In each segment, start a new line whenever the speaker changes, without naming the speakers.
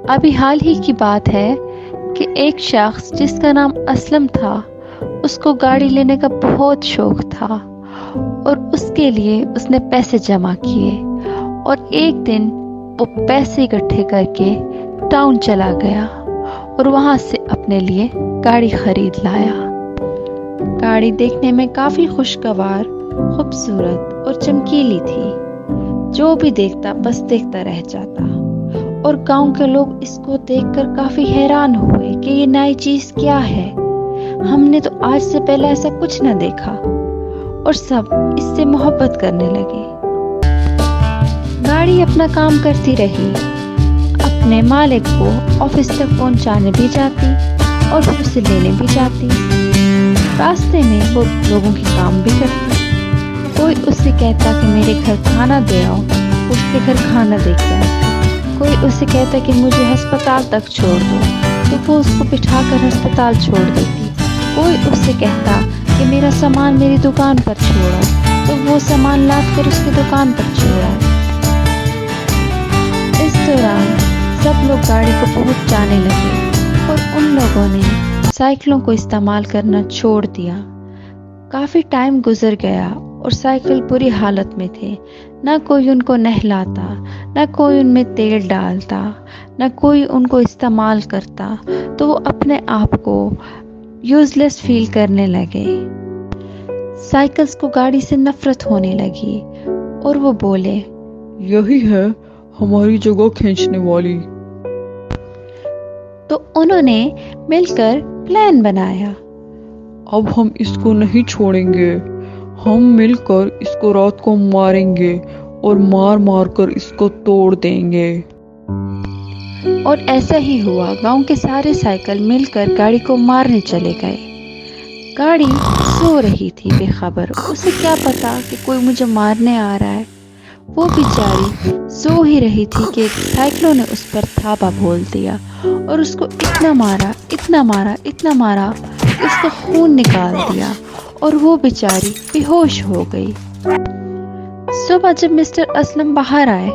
ابھی حال ہی کی بات ہے کہ ایک شخص جس کا نام اسلم تھا، اس کو گاڑی لینے کا بہت شوق تھا اور اس کے لیے اس نے پیسے جمع کیے اور ایک دن وہ پیسے اکٹھے کر کے ٹاؤن چلا گیا اور وہاں سے اپنے لیے گاڑی خرید لایا۔ گاڑی دیکھنے میں کافی خوشگوار، خوبصورت اور چمکیلی تھی۔ جو بھی دیکھتا بس دیکھتا رہ جاتا اور گاؤں کے لوگ اس کو دیکھ کر کافی حیران ہوئے کہ یہ نئی چیز کیا ہے، ہم نے تو آج سے پہلے ایسا کچھ نہ دیکھا، اور سب اس سے محبت کرنے لگے۔ گاڑی اپنا کام کرتی رہی، اپنے مالک کو آفس تک پہنچانے بھی جاتی اور پھر اسے لینے بھی جاتی۔ راستے میں وہ لوگوں کے کام بھی کرتی۔ کوئی اس سے کہتا کہ میرے گھر کھانا دے آؤ، اس کے گھر کھانا دے کے آتی۔ کوئی اس سے کہتا کہ مجھے ہسپتال تک چھوڑ دو، تو وہ اس کو بٹھا کر ہسپتال چھوڑ دیتی۔ کوئی اس سے کہتا کہ میرا سامان میری دکان پر چھوڑا، تو وہ سامان لاد کر اس کی دکان پر چھوڑا۔ اس دوران سب لوگ گاڑی کو بہت جانے لگے اور ان لوگوں نے سائیکلوں کو استعمال کرنا چھوڑ دیا۔ کافی ٹائم گزر گیا اور سائیکل بری حالت میں تھے، نہ کوئی ان کو نہلاتا، نہ کوئی ان میں تیل ڈالتا، نہ کوئی ان کو استعمال کرتا، تو وہ اپنے آپ کو یوز لیس فیل کرنے لگے۔ سائیکلز کو گاڑی سے نفرت ہونے لگی اور وہ بولے،
یہی ہے ہماری جگہ کھینچنے والی۔
تو انہوں نے مل کر پلان بنایا۔
اب ہم اس کو نہیں چھوڑیں گے، ہم مل کر اس کو رات کو ماریں گے اور مار مار کر اس کو توڑ دیں گے۔
اور ایسا ہی ہوا، گاؤں کے سارے سائیکل مل کر گاڑی کو مارنے چلے گئے۔ گاڑی سو رہی تھی بے خبر، اسے کیا پتا کہ کوئی مجھے مارنے آ رہا ہے۔ وہ بیچاری سو ہی رہی تھی کہ سائیکلوں نے اس پر تھاپا بول دیا اور اس کو اتنا مارا، اتنا مارا، اتنا مارا کہ اس کا خون نکال دیا اور وہ بیچاری بے ہوش ہو گئی۔ صبح جب مسٹر اسلم باہر آئے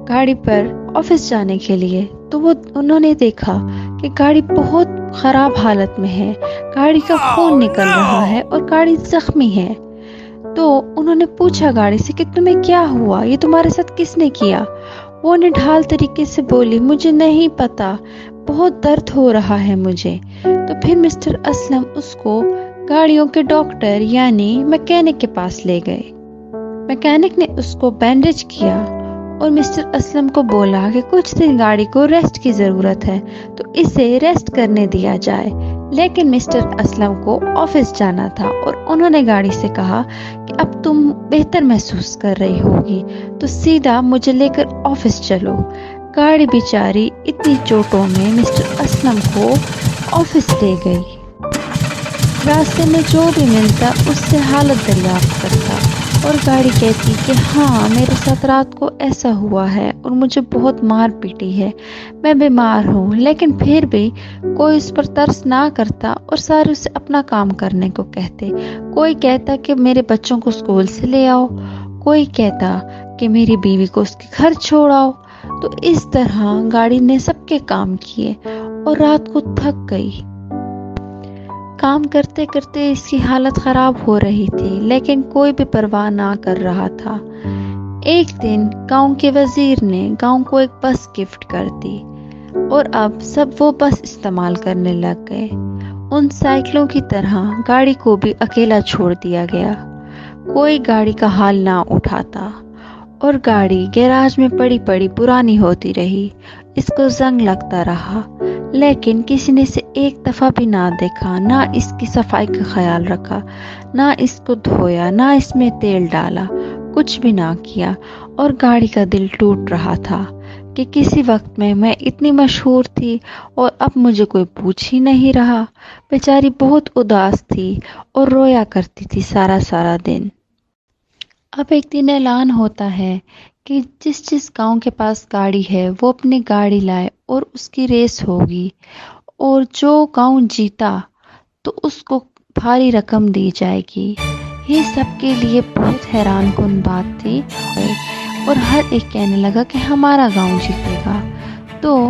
گاڑی پر آفس جانے کے لیے، تو انہوں نے دیکھا کہ گاڑی بہت خراب حالت میں ہے، گاڑی کا خون نکل رہا ہے اور گاڑی زخمی ہے۔ تو انہوں نے پوچھا گاڑی سے کہ تمہیں کیا ہوا، یہ تمہارے ساتھ کس نے کیا؟ وہ نڈھال طریقے سے بولی، مجھے نہیں پتا، بہت درد ہو رہا ہے مجھے۔ تو پھر مسٹر اسلم اس کو گاڑیوں کے ڈاکٹر یعنی میکینک کے پاس لے گئے۔ میکینک نے اس کو بینڈیج کیا اور مسٹر اسلم کو بولا کہ کچھ دن گاڑی کو ریسٹ کی ضرورت ہے، تو اسے ریسٹ کرنے دیا جائے۔ لیکن مسٹر اسلم کو آفس جانا تھا اور انہوں نے گاڑی سے کہا کہ اب تم بہتر محسوس کر رہی ہوگی تو سیدھا مجھے لے کر آفس چلو۔ گاڑی بیچاری اتنی چوٹوں میں مسٹر اسلم کو آفس لے گئی۔ راستے میں جو بھی ملتا اس سے حالت دریافت کرتا اور گاڑی کہتی کہ ہاں میرے ساتھ رات کو ایسا ہوا ہے اور مجھے بہت مار پیٹی ہے، میں بیمار ہوں، لیکن پھر بھی کوئی اس پر ترس نہ کرتا اور سارے اسے اپنا کام کرنے کو کہتے۔ کوئی کہتا کہ میرے بچوں کو اسکول سے لے آؤ، کوئی کہتا کہ میری بیوی کو اس کے گھر چھوڑ آؤ۔ تو اس طرح گاڑی نے سب کے کام کیے اور رات کو تھک گئی۔ کام کرتے کرتے اس کی حالت خراب ہو رہی تھی، لیکن کوئی بھی پرواہ نہ کر رہا تھا۔ ایک دن گاؤں کے وزیر نے گاؤں کو ایک بس گفٹ کر دی اور اب سب وہ بس استعمال کرنے لگ گئے۔ ان سائیکلوں کی طرح گاڑی کو بھی اکیلا چھوڑ دیا گیا، کوئی گاڑی کا حال نہ اٹھاتا اور گاڑی گیراج میں پڑی پڑی پرانی ہوتی رہی، اس کو زنگ لگتا رہا، لیکن کسی نے اسے ایک دفعہ بھی نہ دیکھا، نہ اس کی صفائی کا خیال رکھا، نہ اس کو دھویا، نہ اس میں تیل ڈالا، کچھ بھی نہ کیا۔ اور گاڑی کا دل ٹوٹ رہا تھا کہ کسی وقت میں اتنی مشہور تھی اور اب مجھے کوئی پوچھ ہی نہیں رہا۔ بیچاری بہت اداس تھی اور رویا کرتی تھی سارا دن۔ اب ایک دن اعلان ہوتا ہے کہ جس گاؤں کے پاس گاڑی ہے وہ اپنی گاڑی لائے اور اس کی ریس ہوگی، اور جو گاؤں جیتا تو اس کو بھاری رقم دی جائے گی۔ یہ سب کے لیے بہت حیران کن بات تھی اور ہر ایک کہنے لگا کہ ہمارا گاؤں جیتے گا۔ تو